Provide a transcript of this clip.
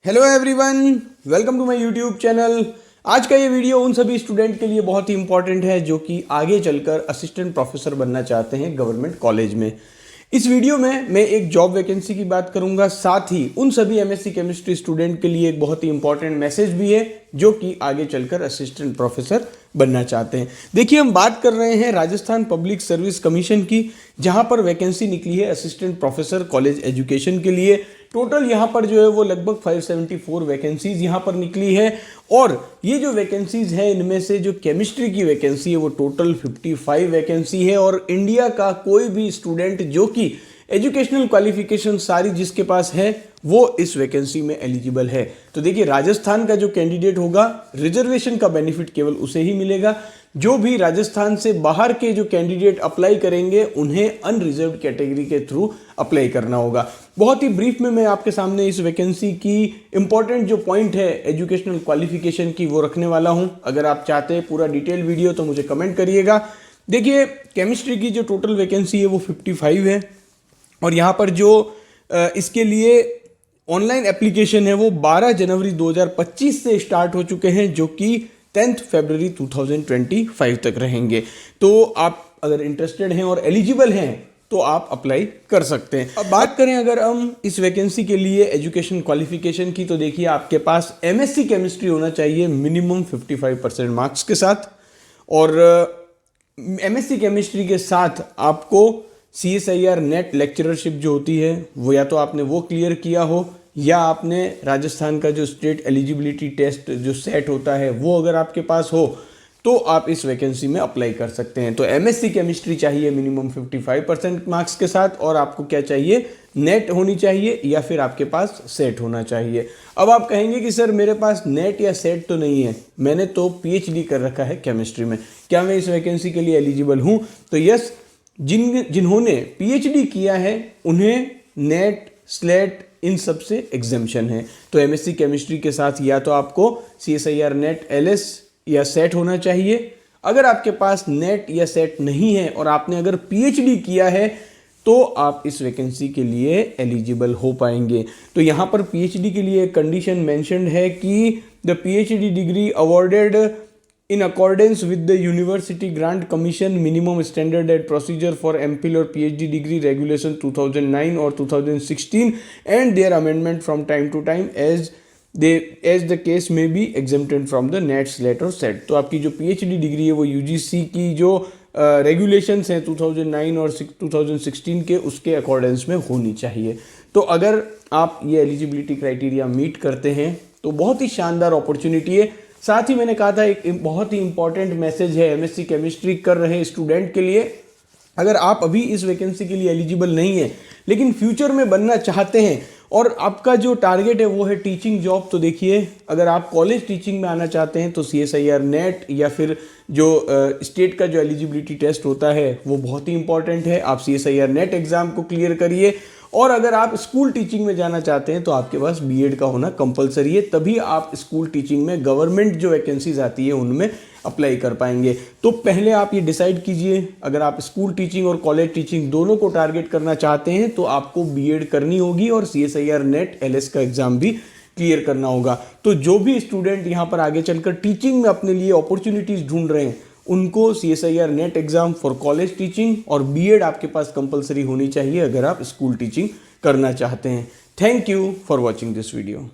Hello everyone, welcome to my YouTube channel. आज का ये वीडियो उन सभी स्टूडेंट के लिए बहुत ही इंपॉर्टेंट है जो कि आगे चलकर असिस्टेंट प्रोफेसर बनना चाहते हैं गवर्नमेंट कॉलेज में। इस वीडियो में मैं एक जॉब वैकेंसी की बात करूंगा, साथ ही उन सभी एमएससी केमिस्ट्री स्टूडेंट के लिए एक बहुत ही इंपॉर्टेंट मैसेज भी है जो कि आगे चलकर असिस्टेंट प्रोफेसर बनना चाहते हैं। देखिए, हम बात कर रहे हैं राजस्थान पब्लिक सर्विस कमीशन की, जहां पर वैकेंसी निकली है असिस्टेंट प्रोफेसर कॉलेज एजुकेशन के लिए। टोटल यहाँ पर जो है वो लगभग 574 वैकेंसीज यहाँ पर निकली है, और ये जो वैकेंसीज है इनमें से जो केमिस्ट्री की वैकेंसी है वो टोटल 55 वैकेंसी है। और इंडिया का कोई भी स्टूडेंट जो कि एजुकेशनल क्वालिफिकेशन सारी जिसके पास है वो इस वैकेंसी में एलिजिबल है। तो देखिए, राजस्थान का जो कैंडिडेट होगा रिजर्वेशन का बेनिफिट केवल उसे ही मिलेगा। जो भी राजस्थान से बाहर के जो कैंडिडेट अप्लाई करेंगे उन्हें अनरिजर्व्ड कैटेगरी के थ्रू अप्लाई करना होगा। बहुत ही ब्रीफ में मैं आपके सामने इस वैकेंसी की इंपॉर्टेंट जो पॉइंट है एजुकेशनल क्वालिफिकेशन की वो रखने वाला हूं। अगर आप चाहते हैं पूरा डिटेल वीडियो तो मुझे कमेंट करिएगा। देखिए, केमिस्ट्री की जो टोटल वैकेंसी है वो 55 है, और यहाँ पर जो इसके लिए ऑनलाइन एप्लीकेशन है वो 12 जनवरी 2025 से स्टार्ट हो चुके हैं, जो कि 10 फरवरी 2025 तक रहेंगे। तो आप अगर इंटरेस्टेड हैं और एलिजिबल हैं तो आप अप्लाई कर सकते हैं। अब बात करें अगर हम इस वैकेंसी के लिए एजुकेशन क्वालिफिकेशन की, तो देखिए आपके पास एमएससी केमिस्ट्री होना चाहिए मिनिमम 55% मार्क्स के साथ, और एमएससी केमिस्ट्री के साथ आपको CSIR नेट लेक्चररशिप जो होती है वो या तो आपने वो क्लियर किया हो, या आपने राजस्थान का जो स्टेट एलिजिबिलिटी टेस्ट जो सेट होता है वो अगर आपके पास हो तो आप इस वैकेंसी में अप्लाई कर सकते हैं। तो एमएससी केमिस्ट्री चाहिए मिनिमम 55% मार्क्स के साथ, और आपको क्या चाहिए, नेट होनी चाहिए या फिर आपके पास सेट होना चाहिए। अब आप कहेंगे कि सर मेरे पास नेट या सेट तो नहीं है, मैंने तो PhD कर रखा है केमिस्ट्री में, क्या मैं इस वैकेंसी के लिए एलिजिबल हूँ? तो यस, जिन्होंने PhD किया है उन्हें नेट, स्लेट इन सब से एग्जेम्पशन है। तो एमएससी केमिस्ट्री के साथ या तो आपको CSIR नेट, LS या सेट होना चाहिए। अगर आपके पास नेट या सेट नहीं है और आपने अगर PhD किया है तो आप इस वैकेंसी के लिए एलिजिबल हो पाएंगे। तो यहाँ पर PhD के लिए कंडीशन मेंशन्ड है कि the PhD degree awarded in accordance with the University Grant Commission Minimum Standard and Procedure for MPhil or PhD Degree Regulation 2009 or 2016 and their amendment from time to time as the case may be exempted from the NET, SLAT और SET। तो आपकी जो PhD degree है वो UGC की जो regulations हैं 2009 और 2016 के उसके अकॉर्डेंस में होनी चाहिए। तो अगर आप ये एलिजिबिलिटी क्राइटेरिया मीट करते हैं तो बहुत ही शानदार अपॉर्चुनिटी है। साथ ही मैंने कहा था एक बहुत ही इंपॉर्टेंट मैसेज है एमएससी केमिस्ट्री कर रहे स्टूडेंट के लिए। अगर आप अभी इस वैकेंसी के लिए एलिजिबल नहीं है लेकिन फ्यूचर में बनना चाहते हैं और आपका जो टारगेट है वो है टीचिंग जॉब, तो देखिए अगर आप कॉलेज टीचिंग में आना चाहते हैं तो CSIR नेट या फिर जो स्टेट का जो एलिजिबिलिटी टेस्ट होता है वो बहुत ही इंपॉर्टेंट है। आप CSIR नेट एग्जाम को क्लियर करिए, और अगर आप स्कूल टीचिंग में जाना चाहते हैं तो आपके पास BEd का होना कंपलसरी है, तभी आप स्कूल टीचिंग में गवर्नमेंट जो वैकेंसीज आती है उनमें अप्लाई कर पाएंगे। तो पहले आप ये डिसाइड कीजिए, अगर आप स्कूल टीचिंग और कॉलेज टीचिंग दोनों को टारगेट करना चाहते हैं तो आपको BEd करनी होगी और CSIR नेट, LS का एग्जाम भी क्लियर करना होगा। तो जो भी स्टूडेंट यहाँ पर आगे चलकर टीचिंग में अपने लिए अपॉर्चुनिटीज ढूंढ रहे हैं उनको CSIR net exam for college teaching और BEd आपके पास कंपलसरी होनी चाहिए अगर आप स्कूल टीचिंग करना चाहते हैं। Thank you for watching this video.